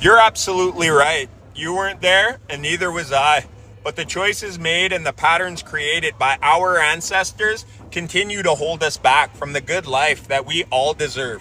You're absolutely right. You weren't there, and neither was I. But the choices made and the patterns created by our ancestors continue to hold us back from the good life that we all deserve.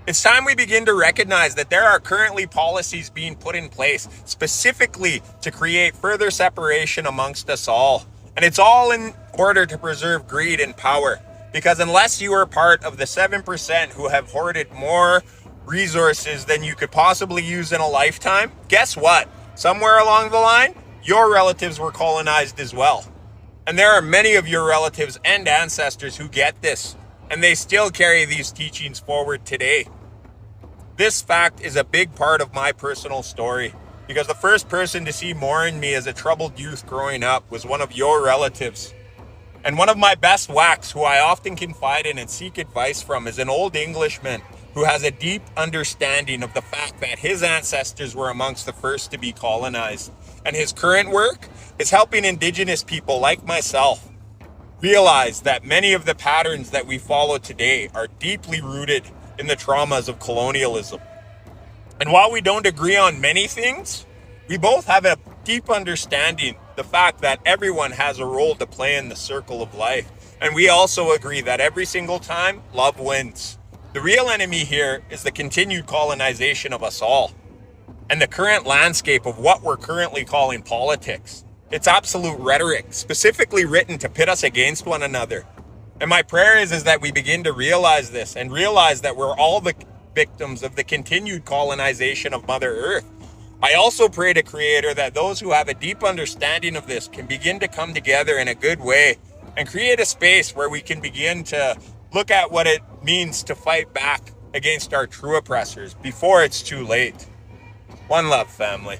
It's time we begin to recognize that there are currently policies being put in place specifically to create further separation amongst us all. And it's all in order to preserve greed and power. Because unless you are part of the 7% who have hoarded more resources than you could possibly use in a lifetime, guess what? Somewhere along the line, your relatives were colonized as well. And there are many of your relatives and ancestors who get this, and they still carry these teachings forward today. This fact is a big part of my personal story, because the first person to see more in me as a troubled youth growing up was one of your relatives. And one of my best whacks, who I often confide in and seek advice from, is an old Englishman who has a deep understanding of the fact that his ancestors were amongst the first to be colonized. And his current work is helping Indigenous people like myself realize that many of the patterns that we follow today are deeply rooted in the traumas of colonialism. And while we don't agree on many things, we both have a deep understanding the fact that everyone has a role to play in the circle of life. And we also agree that every single time, love wins. The real enemy here is the continued colonization of us all and the current landscape of what we're currently calling politics. It's absolute rhetoric, specifically written to pit us against one another. And my prayer is that we begin to realize this and realize that we're all the victims of the continued colonization of Mother Earth. I also pray to Creator that those who have a deep understanding of this can begin to come together in a good way and create a space where we can begin to look at what it means to fight back against our true oppressors before it's too late. One love, family.